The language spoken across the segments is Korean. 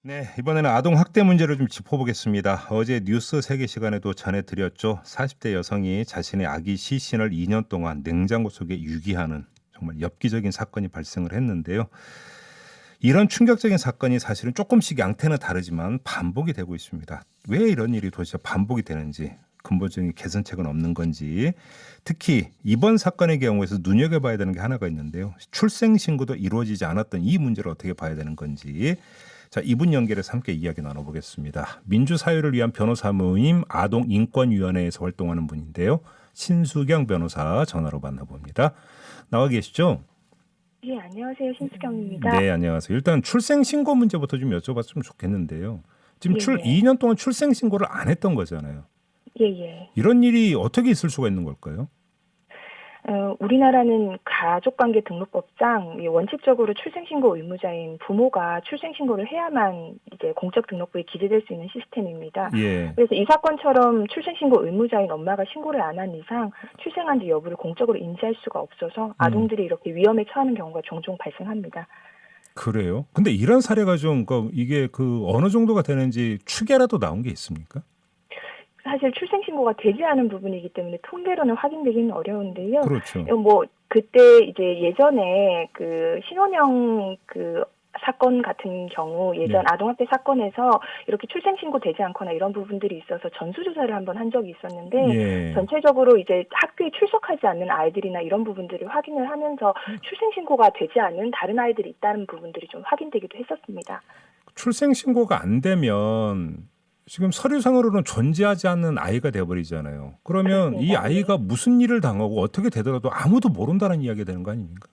네, 이번에는 아동 학대 문제를 좀 짚어보겠습니다. 어제 뉴스 세계 시간에도 전해드렸죠. 40대 여성이 자신의 아기 시신을 2년 동안 냉장고 속에 유기하는 정말 엽기적인 사건이 발생을 했는데요. 이런 충격적인 사건이 사실은 조금씩 양태는 다르지만 반복이 되고 있습니다. 왜 이런 일이 도대체 반복이 되는지, 근본적인 개선책은 없는 건지, 특히 이번 사건의 경우에서 눈여겨봐야 되는 게 하나가 있는데요. 출생신고도 이루어지지 않았던 이 문제를 어떻게 봐야 되는 건지, 자, 이분 연결해서 함께 이야기 나눠보겠습니다. 민주사회를 위한 변호사 모임 아동인권위원회에서 활동하는 분인데요. 신수경 변호사 전화로 만나봅니다. 나와 계시죠? 예, 안녕하세요. 신수경입니다. 네, 안녕하세요. 일단 출생신고 문제부터 좀 여쭤봤으면 좋겠는데요. 지금 예, 예. 2년 동안 출생신고를 안 했던 거잖아요. 예, 예. 이런 일이 어떻게 있을 수가 있는 걸까요? 우리나라는 가족관계등록법상 이 원칙적으로 출생신고 의무자인 부모가 출생신고를 해야만 이제 공적 등록부에 기재될 수 있는 시스템입니다. 예. 그래서 이 사건처럼 출생신고 의무자인 엄마가 신고를 안 한 이상 출생한지 여부를 공적으로 인지할 수가 없어서 아동들이 이렇게 위험에 처하는 경우가 종종 발생합니다. 그래요? 근데 이런 사례가 좀, 이게 어느 정도가 되는지 추계라도 나온 게 있습니까? 사실 출생신고가 되지 않은 부분이기 때문에 통계로는 확인되기는 어려운데요. 그렇죠. 그때 이제 예전에 신원영 사건 같은 경우 예전 네. 아동학대 사건에서 이렇게 출생신고 되지 않거나 이런 부분들이 있어서 전수조사를 한번 한 적이 있었는데 예. 전체적으로 이제 학교에 출석하지 않는 아이들이나 이런 부분들을 확인을 하면서 출생신고가 되지 않은 다른 아이들이 있다는 부분들이 좀 확인되기도 했었습니다. 출생신고가 안 되면 지금 서류상으로는 존재하지 않는 아이가 돼버리잖아요. 그러면 이 그렇습니다. 예. 아이가 무슨 일을 당하고 어떻게 되더라도 아무도 모른다는 이야기가 되는 거 아닙니까?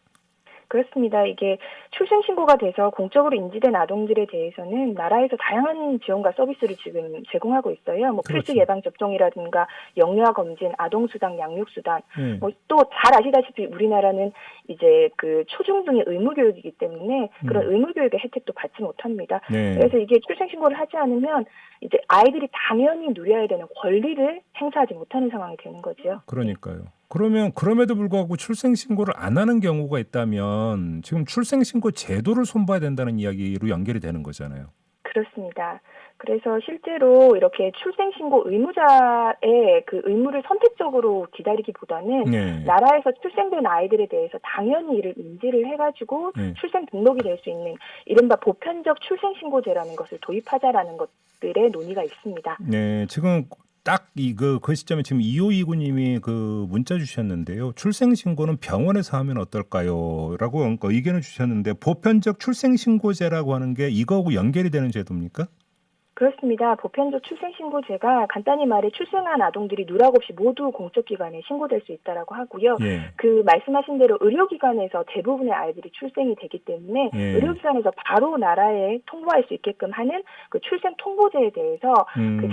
그렇습니다. 이게 출생신고가 돼서 공적으로 인지된 아동들에 대해서는 나라에서 다양한 지원과 서비스를 지금 제공하고 있어요. 필수 그렇죠. 예방접종이라든가 영유아 검진, 아동수당, 양육수당. 예. 또 잘 아시다시피 우리나라는 이제 초중등의 의무교육이기 때문에 그런 의무교육의 혜택도 받지 못합니다. 네. 그래서 이게 출생신고를 하지 않으면 이제 아이들이 당연히 누려야 되는 권리를 행사하지 못하는 상황이 되는 거죠. 그러니까요. 그러면 그럼에도 불구하고 출생신고를 안 하는 경우가 있다면 지금 출생신고 제도를 손봐야 된다는 이야기로 연결이 되는 거잖아요. 그렇습니다. 그래서 실제로 이렇게 출생신고 의무자의 그 의무를 선택적으로 기다리기보다는 네. 나라에서 출생된 아이들에 대해서 당연히 이를 인지를 해가지고 네. 출생 등록이 될 수 있는 이른바 보편적 출생신고제라는 것을 도입하자라는 것들의 논의가 있습니다. 네, 지금 딱 그 시점에 지금 2529님이 문자 주셨는데요. 출생신고는 병원에서 하면 어떨까요? 라고 의견을 주셨는데 보편적 출생신고제라고 하는 게 이거하고 연결이 되는 제도입니까? 그렇습니다. 보편적 출생신고제가 간단히 말해 출생한 아동들이 누락 없이 모두 공적기관에 신고될 수 있다라고 하고요. 예. 말씀하신 대로 의료기관에서 대부분의 아이들이 출생이 되기 때문에 예. 의료기관에서 바로 나라에 통보할 수 있게끔 하는 출생 통보제에 대해서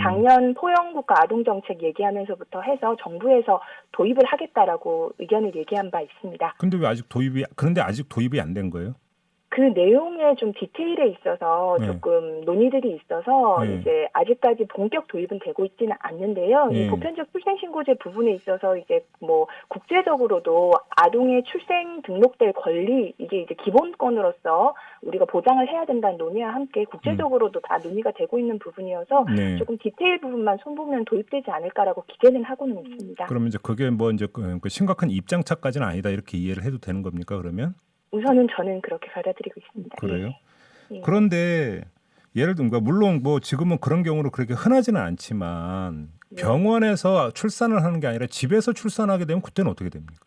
작년 포영국가 아동정책 얘기하면서부터 해서 정부에서 도입을 하겠다라고 의견을 얘기한 바 있습니다. 그런데 아직 도입이 안 된 거예요? 그 내용에 좀 디테일에 있어서 네. 조금 논의들이 있어서 네. 이제 아직까지 본격 도입은 되고 있지는 않는데요. 네. 이 보편적 출생신고제 부분에 있어서 이제 국제적으로도 아동의 출생 등록될 권리 이게 이제 기본권으로서 우리가 보장을 해야 된다는 논의와 함께 국제적으로도 다 논의가 되고 있는 부분이어서 네. 조금 디테일 부분만 손보면 도입되지 않을까라고 기대는 하고는 있습니다. 그러면 이제 그게 이제 심각한 입장차까지는 아니다 이렇게 이해를 해도 되는 겁니까 그러면? 우선은 저는 그렇게 받아들이고 있습니다. 그래요? 예. 그런데 예를 들면 물론 지금은 그런 경우로 그렇게 흔하지는 않지만 병원에서 출산을 하는 게 아니라 집에서 출산하게 되면 그때는 어떻게 됩니까?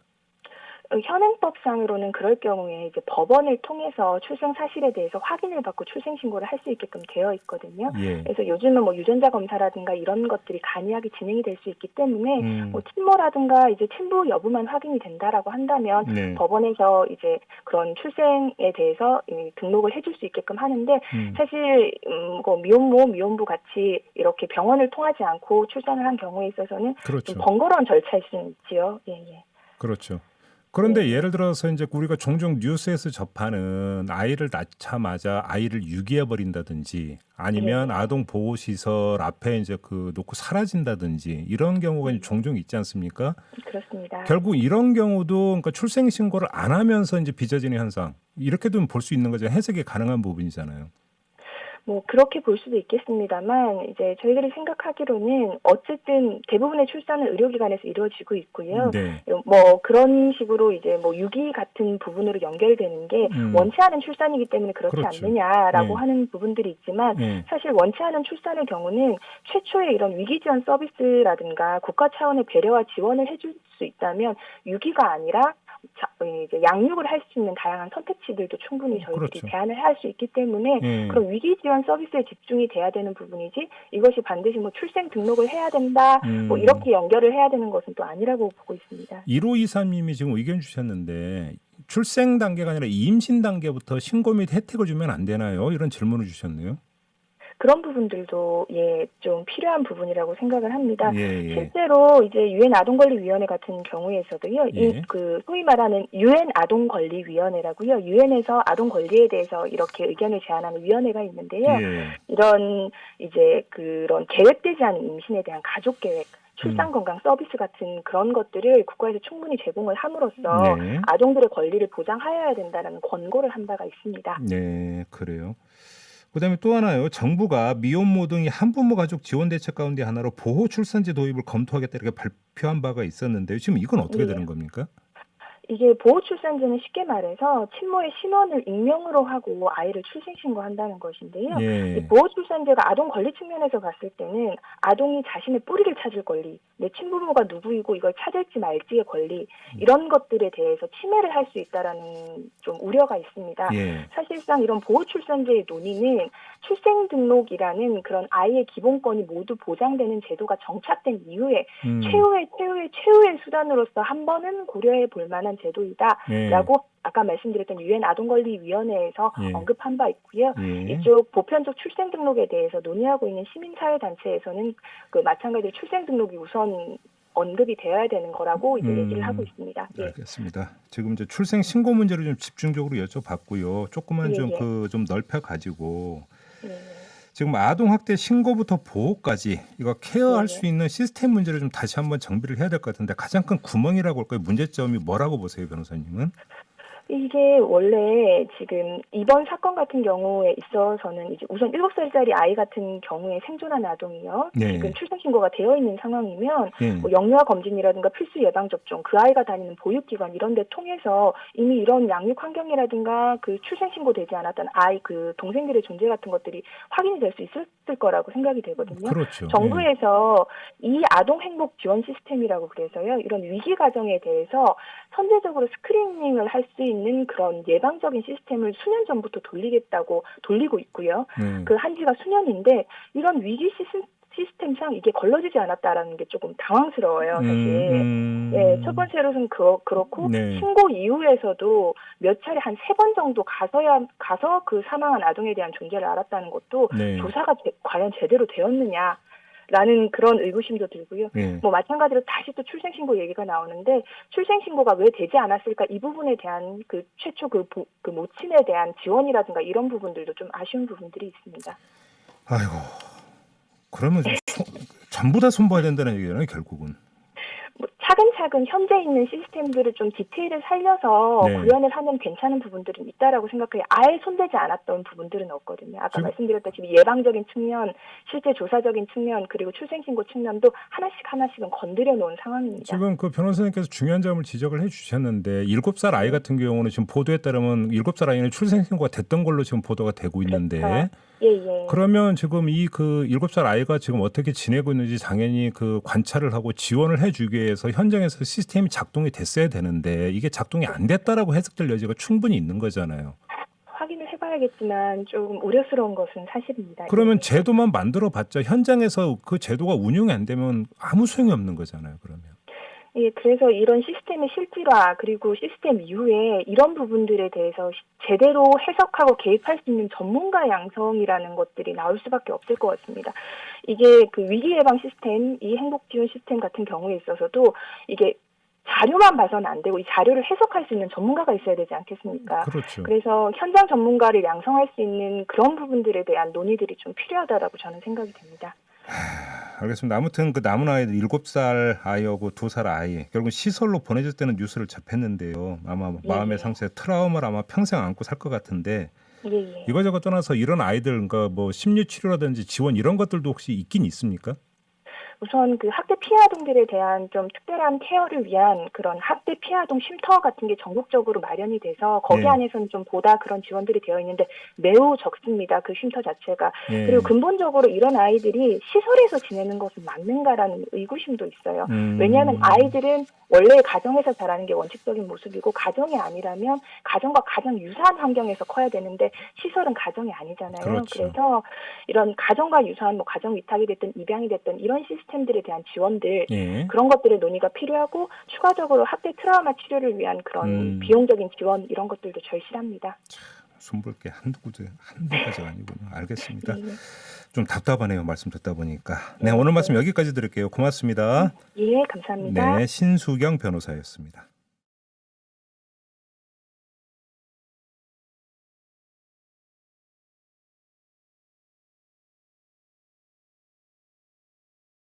현행법상으로는 그럴 경우에 이제 법원을 통해서 출생 사실에 대해서 확인을 받고 출생 신고를 할 수 있게끔 되어 있거든요. 예. 그래서 요즘은 유전자 검사라든가 이런 것들이 간이하게 진행이 될 수 있기 때문에 친모라든가 이제 친부 여부만 확인이 된다라고 한다면 네. 법원에서 이제 그런 출생에 대해서 등록을 해줄 수 있게끔 하는데 사실 미혼부 같이 이렇게 병원을 통하지 않고 출산을 한 경우에 있어서는 그렇죠. 좀 번거로운 절차일 수는 있지요. 예. 그렇죠. 그런데 예를 들어서 이제 우리가 종종 뉴스에서 접하는 아이를 낳자마자 아이를 유기해 버린다든지 아니면 아동 보호 시설 앞에 이제 놓고 사라진다든지 이런 경우가 종종 있지 않습니까? 그렇습니다. 결국 이런 경우도 그러니까 출생 신고를 안 하면서 이제 빚어지는 현상 이렇게도 볼 수 있는 거죠. 해석이 가능한 부분이잖아요. 뭐 그렇게 볼 수도 있겠습니다만 이제 저희들이 생각하기로는 어쨌든 대부분의 출산은 의료기관에서 이루어지고 있고요. 네. 뭐 그런 식으로 이제 뭐 유기 같은 부분으로 연결되는 게 원치 않은 출산이기 때문에 그렇지 그렇죠. 않느냐라고 네. 하는 부분들이 있지만 네. 사실 원치 않은 출산의 경우는 최초의 이런 위기 지원 서비스라든가 국가 차원의 배려와 지원을 해줄 수 있다면 유기가 아니라 이제 양육을 할 수 있는 다양한 선택지들도 충분히 저희들이 그렇죠. 제안을 할 수 있기 때문에 예. 그런 위기 지원 서비스에 집중이 돼야 되는 부분이지 이것이 반드시 뭐 출생 등록을 해야 된다 뭐 이렇게 연결을 해야 되는 것은 또 아니라고 보고 있습니다. 1523님이 지금 의견 주셨는데 출생 단계가 아니라 임신 단계부터 신고 및 혜택을 주면 안 되나요? 이런 질문을 주셨네요. 그런 부분들도 좀 필요한 부분이라고 생각을 합니다. 예. 실제로 이제 유엔 아동권리위원회 같은 경우에서도요, 예. 그 소위 말하는 유엔 아동권리위원회라고요, 유엔에서 아동 권리에 대해서 이렇게 의견을 제안하는 위원회가 있는데요. 예. 이런 이제 그런 계획되지 않은 임신에 대한 가족 계획, 출산 건강 서비스 같은 그런 것들을 국가에서 충분히 제공을 함으로써 네. 아동들의 권리를 보장하여야 된다는 권고를 한 바가 있습니다. 네, 그래요. 그다음에 또 하나요. 정부가 미혼모 등이 한부모 가족 지원 대책 가운데 하나로 보호 출산제 도입을 검토하겠다 이렇게 발표한 바가 있었는데요. 지금 이건 어떻게 되는 겁니까? 이게 보호출산제는 쉽게 말해서 친모의 신원을 익명으로 하고 아이를 출생신고한다는 것인데요. 예. 이 보호출산제가 아동 권리 측면에서 봤을 때는 아동이 자신의 뿌리를 찾을 권리, 내 친부모가 누구이고 이걸 찾을지 말지의 권리 이런 것들에 대해서 침해를 할 수 있다라는 좀 우려가 있습니다. 예. 사실상 이런 보호출산제의 논의는 출생등록이라는 그런 아이의 기본권이 모두 보장되는 제도가 정착된 이후에 최후의 수단으로서 한 번은 고려해 볼 만한 제도이다라고 아까 말씀드렸던 유엔 아동권리위원회에서 언급한 바 있고요. 이쪽 보편적 출생등록에 대해서 논의하고 있는 시민사회단체에서는 그 마찬가지로 출생등록이 우선 언급이 되어야 되는 거라고 이제 얘기를 하고 있습니다. 예. 알겠습니다. 지금 이제 출생 신고 문제를 좀 집중적으로 여쭤봤고요. 조금만 좀 넓혀 가지고 지금 아동 학대 신고부터 보호까지 이거 케어할 수 있는 시스템 문제를 좀 다시 한번 정비를 해야 될 것 같은데 가장 큰 구멍이라고 할까요? 문제점이 뭐라고 보세요, 변호사님은? 이게 원래 지금 이번 사건 같은 경우에 있어서는 이제 우선 7살짜리 아이 같은 경우에 생존한 아동이요. 지금 출생신고가 되어 있는 상황이면 뭐 영유아 검진이라든가 필수 예방접종, 그 아이가 다니는 보육기관 이런 데 통해서 이미 이런 양육 환경이라든가 그 출생신고되지 않았던 아이 그 동생들의 존재 같은 것들이 확인이 될 수 있을 거라고 생각이 되거든요. 그렇죠. 정부에서 이 아동 행복 지원 시스템이라고 그래서요. 이런 위기 가정에 대해서 선제적으로 스크리닝을 할 수 있는 그런 예방적인 시스템을 수년 전부터 돌리고 있고요. 그 한지가 수년인데 이런 위기 시스템상 이게 걸러지지 않았다라는 게 조금 당황스러워요, 사실. 첫 번째로는 그렇고 신고 이후에서도 몇 차례 한 3번 정도 가서 그 사망한 아동에 대한 존재를 알았다는 것도 조사가 과연 제대로 되었느냐. 라는 그런 의구심도 들고요. 뭐 마찬가지로 다시 또 출생신고 얘기가 나오는데 출생신고가 왜 되지 않았을까 이 부분에 대한 그 최초 그 모친에 대한 지원이라든가 이런 부분들도 좀 아쉬운 부분들이 있습니다. 아이고, 그러면 전부 다 손봐야 된다는 얘기잖아요, 결국은. 뭐 차근차근 현재 있는 시스템들을 좀 디테일을 살려서 구현을 하면 괜찮은 부분들은 있다라고 생각해요. 아예 손대지 않았던 부분들은 없거든요. 아까 말씀드렸다시피 예방적인 측면, 실제 조사적인 측면, 그리고 출생신고 측면도 하나씩은 건드려 놓은 상황입니다. 지금 그 변호사님께서 중요한 점을 지적을 해주셨는데 7살 아이 같은 경우는 지금 보도에 따르면 7살 아이는 출생신고가 됐던 걸로 지금 보도가 되고 있는데 그렇죠. 그러면 지금 이 그 7살 아이가 지금 어떻게 지내고 있는지 당연히 그 관찰을 하고 지원을 해주기 위해서 현장에서 시스템이 작동이 됐어야 되는데 이게 작동이 안 됐다라고 해석될 여지가 충분히 있는 거잖아요. 확인을 해봐야겠지만 조금 우려스러운 것은 사실입니다. 그러면 제도만 만들어봤자 현장에서 그 제도가 운용이 안 되면 아무 소용이 없는 거잖아요. 그러면. 그래서 이런 시스템의 실질화 그리고 시스템 이후에 이런 부분들에 대해서 제대로 해석하고 개입할 수 있는 전문가 양성이라는 것들이 나올 수밖에 없을 것 같습니다. 이게 그 위기 예방 시스템, 이 행복 지원 시스템 같은 경우에 있어서도 이게 자료만 봐서는 안 되고 이 자료를 해석할 수 있는 전문가가 있어야 되지 않겠습니까? 그렇죠. 그래서 현장 전문가를 양성할 수 있는 그런 부분들에 대한 논의들이 좀 필요하다라고 저는 생각이 됩니다. 알겠습니다. 아무튼 그 남은 아이들 7살 아이하고 2살 아이 결국 시설로 보내질 때는 뉴스를 접했는데요. 아마 마음의 상처에 트라우마를 아마 평생 안고 살 것 같은데 예, 예. 이거저거 떠나서 이런 아이들 그러니까 뭐 심리 치료라든지 지원 이런 것들도 혹시 있긴 있습니까? 우선 그 학대 피해 아동들에 대한 좀 특별한 케어를 위한 그런 학대 피해 아동 쉼터 같은 게 전국적으로 마련이 돼서 거기 예. 안에서는 좀 보다 그런 지원들이 되어 있는데 매우 적습니다. 그 쉼터 자체가. 예. 그리고 근본적으로 이런 아이들이 시설에서 지내는 것은 맞는가라는 의구심도 있어요. 왜냐하면 아이들은 원래 가정에서 자라는 게 원칙적인 모습이고 가정이 아니라면 가정과 가장 유사한 환경에서 커야 되는데 시설은 가정이 아니잖아요. 그렇죠. 그래서 이런 가정과 유사한 뭐 가정 위탁이 됐든 입양이 됐든 이런 시스템들에 대한 지원들 예. 그런 것들의 논의가 필요하고 추가적으로 학대 트라우마 치료를 위한 그런 비용적인 지원 이런 것들도 절실합니다. 손볼 게 한두 가지가 아니군요. 알겠습니다. 네. 좀 답답하네요. 말씀 듣다 보니까. 네, 네, 오늘 네. 말씀 여기까지 드릴게요. 고맙습니다. 예, 감사합니다. 네, 신수경 변호사였습니다.